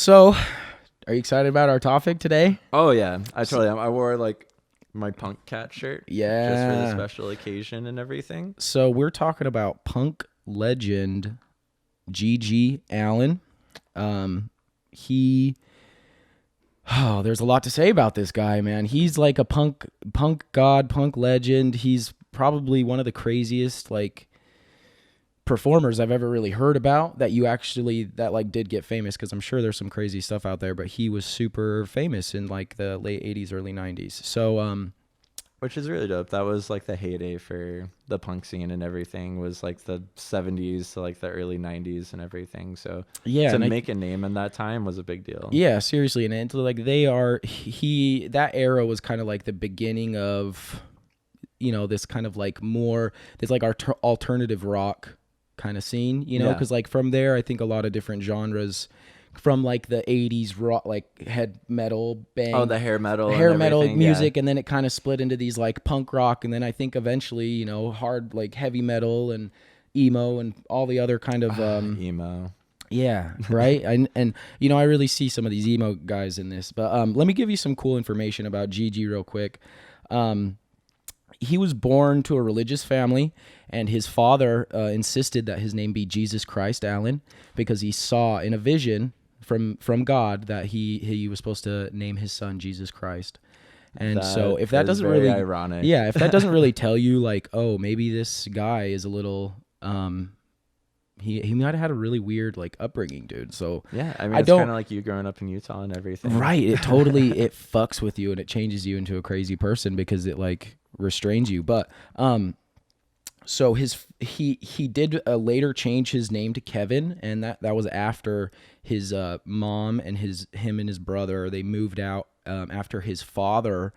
So, are you excited about our topic today? Oh yeah, I totally am. I wore like my punk cat shirt just for the Yeah. special occasion and everything. So, we're talking about punk legend G.G. Allin. He there's a lot to say about this guy, man. He's like a punk god, punk legend. He's probably one of the craziest performers I've ever really heard about that did get famous, because I'm sure there's some crazy stuff out there, but he was super famous in like the late 80s, early 90s. So Which is really dope. That was like the heyday for the punk scene and everything, was like the 70s to like the early 90s and everything. So yeah, to make a name in that time was a big deal. yeah, seriously. And it's like that era was kind of like the beginning of, this kind of like more, this like our alternative rock kind of scene, Yeah. because like from there, I think a lot of different genres from like the 80s rock, like head metal bang. Oh, the hair metal music. Yeah. And then it kind of split into these like punk rock. And then I think eventually, hard, like heavy metal and emo and all the other kind of, emo. yeah, right. and I really see some of these emo guys in this. But let me give you some cool information about Gigi real quick. He was born to a religious family, and his father insisted that his name be Jesus Christ Allin, because he saw in a vision from God that he was supposed to name his son Jesus Christ. And so if that doesn't really ironic. Yeah, if that doesn't really tell you like, oh, maybe this guy is a little he might have had a really weird like upbringing, dude. So yeah, I mean, it's kind of like you growing up in Utah and everything, right? It totally it fucks with you and it changes you into a crazy person because it like restrains you. But so he did later change his name to Kevin, and that was after his mom and him and his brother, they moved out after his father.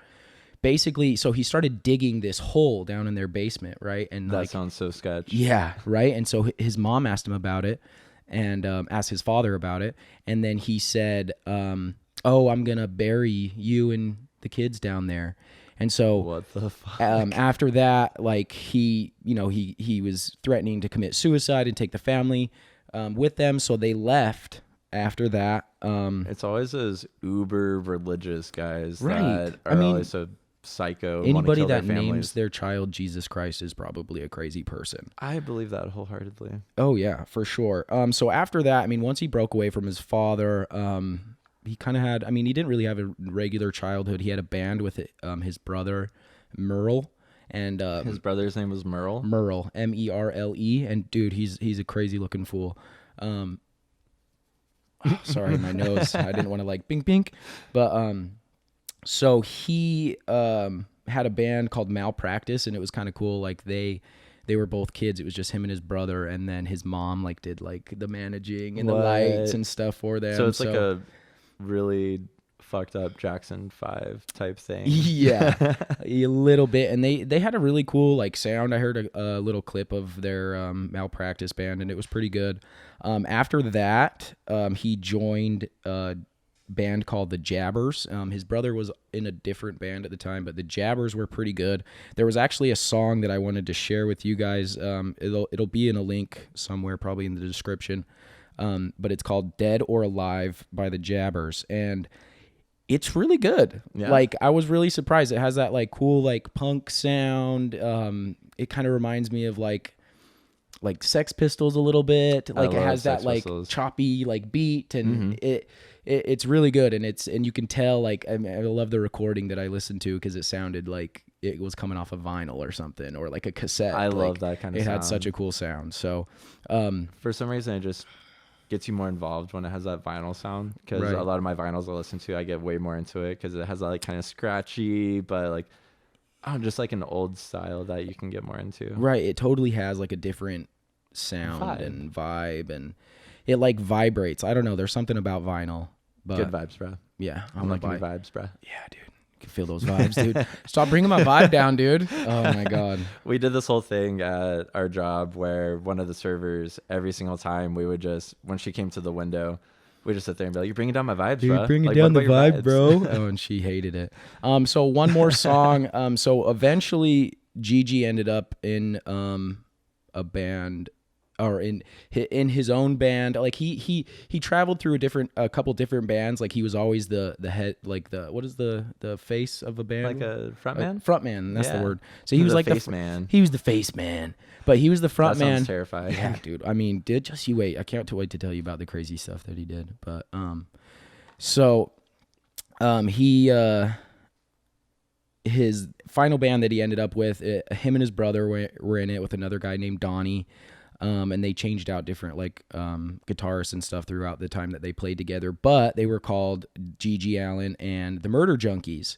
Basically, so he started digging this hole down in their basement, right? And that sounds so sketch. Yeah, right. And so his mom asked him about it, and asked his father about it, and then he said, "Oh, I'm gonna bury you and the kids down there." And so, what the fuck? After that, like he was threatening to commit suicide and take the family with them, so they left after that. It's always those uber religious guys right. that are always so psycho. Anybody that names their child Jesus Christ is probably a crazy person. I believe that wholeheartedly. Oh yeah, for sure. So after that, I mean, once he broke away from his father, he kind of had, he didn't really have a regular childhood. He had a band with his brother, Merle. And his brother's name was Merle? Merle, Merle. And dude, he's a crazy looking fool. Sorry, my nose. I didn't want to like bink. But so he had a band called Malpractice, and it was kind of cool. Like they were both kids. It was just him and his brother, and then his mom like did like the managing and the lights and stuff for them. So it's like a really fucked up Jackson 5 type thing. Yeah, a little bit. And they had a really cool like sound. I heard a little clip of their Malpractice band, and it was pretty good. After that, he joined a band called the Jabbers. His brother was in a different band at the time, but the Jabbers were pretty good. There was actually a song that I wanted to share with you guys. It'll be in a link somewhere, probably in the description. But it's called Dead or Alive by the Jabbers, and it's really good. Yeah. Like, I was really surprised. It has that like cool like punk sound. It kind of reminds me of like Sex Pistols a little bit. Like it has that like choppy like beat, and it's really good. And you can tell, like, I love the recording that I listened to, because it sounded like it was coming off a vinyl or something, or like a cassette. I love that kind of sound. It had such a cool sound. So for some reason it just gets you more involved when it has that vinyl sound, because a lot of my vinyls I listen to, I get way more into it because it has that like kind of scratchy, but like just like an old style that you can get more into. Right. It totally has like a different sound and vibe, and it like vibrates. I don't know. There's something about vinyl. But good vibes, bro. Yeah. I'm liking your vibes, bro. Yeah, dude. You can feel those vibes, dude. Stop bringing my vibe down, dude. Oh my God. We did this whole thing at our job where one of the servers, every single time we would just, when she came to the window, we just sit there and be like, "You're bringing down my vibes, dude, bro. Bringing like, down the vibe, bro." Oh, and she hated it. So one more song. So eventually Gigi ended up in a band or in his own band. Like he traveled through a couple different bands. Like he was always the head, like what is the face of a band? Like a frontman. Frontman, that's the Yeah. word. So he was like face man. He was the face man, but he was the front That man. sounds terrifying. Yeah, dude. I mean, just you wait. I can't wait to tell you about the crazy stuff that he did. But he his final band that he ended up with, him and his brother were in it with another guy named Donnie. And they changed out different guitarists and stuff throughout the time that they played together. But they were called G.G. Allin and the Murder Junkies.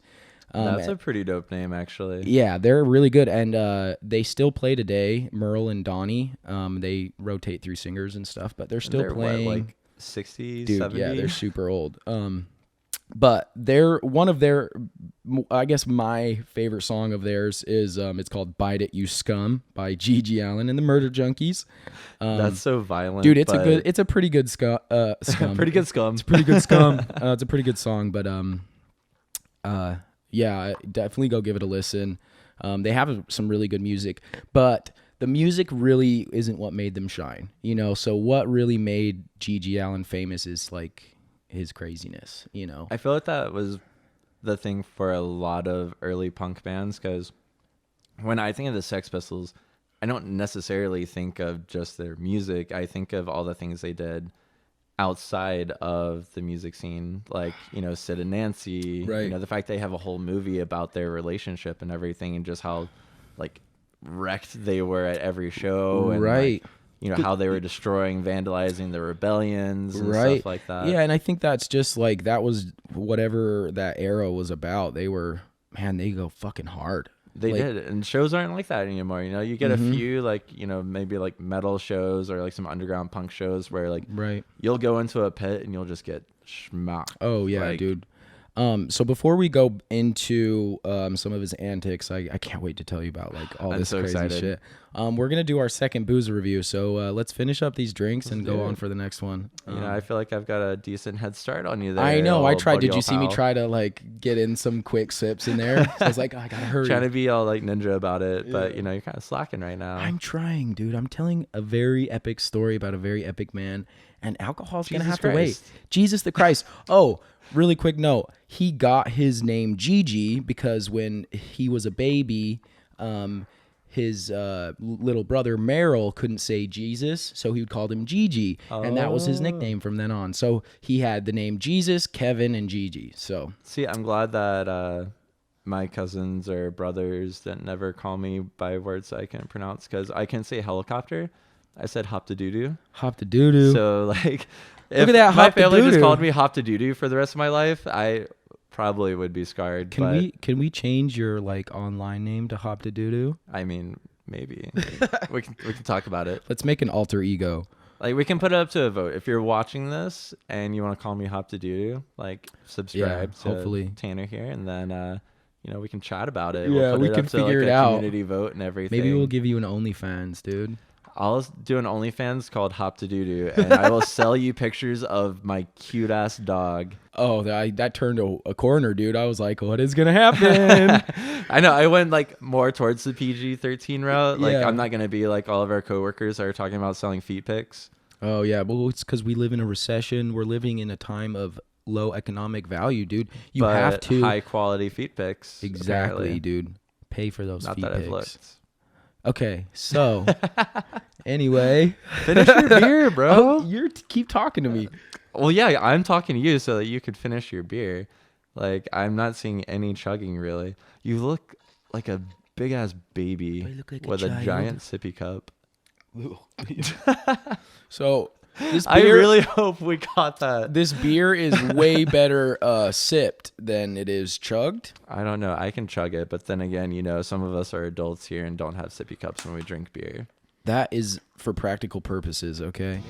That's a pretty dope name, actually. Yeah, they're really good, and they still play today. Merle and Donnie, they rotate through singers and stuff, but they're still playing. What, like 60s, dude, 70s? Yeah, they're super old. But they're one of their, I guess my favorite song of theirs is it's called "Bite It, You Scum" by G.G. Allin and the Murder Junkies. That's so violent, dude. It's a pretty good scum. Pretty good scum. It's pretty good scum. It's a pretty good song, but yeah, definitely go give it a listen. They have some really good music, but the music really isn't what made them shine, you know? So what really made G.G. Allin famous is like his craziness, you know? I feel like that was the thing for a lot of early punk bands, because when I think of the Sex Pistols, I don't necessarily think of just their music. I think of all the things they did outside of the music scene, like, you know, Sid and Nancy, right? You know, the fact they have a whole movie about their relationship and everything, and just how like wrecked they were at every show, and right? Like, you know, how they were destroying, vandalizing the rebellions and right. stuff like that. Yeah, and I think that's just like, that was whatever that era was about. They were, man, they go fucking hard. They did, and shows aren't like that anymore. You know, you get a few, like, you know, maybe like metal shows or like some underground punk shows where like you'll go into a pit and you'll just get schmucked. Oh yeah, like, dude. So before we go into some of his antics, I can't wait to tell you about like all this so crazy excited. shit. We're gonna do our second booze review, so let's finish up these drinks and go on for the next one. You know, I feel like I've got a decent head start on you there. I know. I tried. Buddy Did you see me pal. try to like get in some quick sips in there? So I was like, oh, I gotta hurry. Trying to be all like ninja about it, but you know, you're kind of slacking right now. I'm trying, dude. I'm telling a very epic story about a very epic man, and alcohol's gonna have to wait. Jesus the Christ. Oh, really quick note. He got his name Gigi because when he was a baby, his little brother Merrill couldn't say Jesus, so he called him Gigi, and that was his nickname from then on. So he had the name Jesus, Kevin, and Gigi. So see, I'm glad that my cousins or brothers didn't never call me by words I can't pronounce, because I can't say helicopter. I said hop to doo doo. Hop to doo doo. So like, look at that. My family just called me hop to doo doo for the rest of my life, I probably would be scarred. Can we change your like online name to Hop to Doo Doo? I mean, maybe we can talk about it. Let's make an alter ego. Like, we can put it up to a vote. If you're watching this and you want to call me Hop to Doo Doo, like, subscribe to hopefully Tanner here, and then you know, we can chat about it. Yeah, we can figure it out. Community vote and everything. Maybe we'll give you an OnlyFans, dude. I'll do an OnlyFans called Hop to Doo Doo, and I will sell you pictures of my cute ass dog. Oh, that turned a corner, dude. I was like, what is gonna happen? I know. I went like more towards the PG-13 route. Like, Yeah. I'm not gonna be like all of our coworkers are talking about selling feet pics. Oh yeah, well, it's because we live in a recession. We're living in a time of low economic value, dude. You have to high quality feet pics. Exactly, apparently. dude. Pay for those Not feet that I've pics. looked. Okay, so anyway, Finish your beer, bro. oh, keep talking to me. Well, yeah, I'm talking to you so that you could finish your beer. Like, I'm not seeing any chugging, really. You look like a big ass baby with a giant sippy cup. So this beer, I really hope we got that. This beer is way better sipped than it is chugged. I don't know. I can chug it, but then again, you know, some of us are adults here and don't have sippy cups when we drink beer. That is for practical purposes, okay?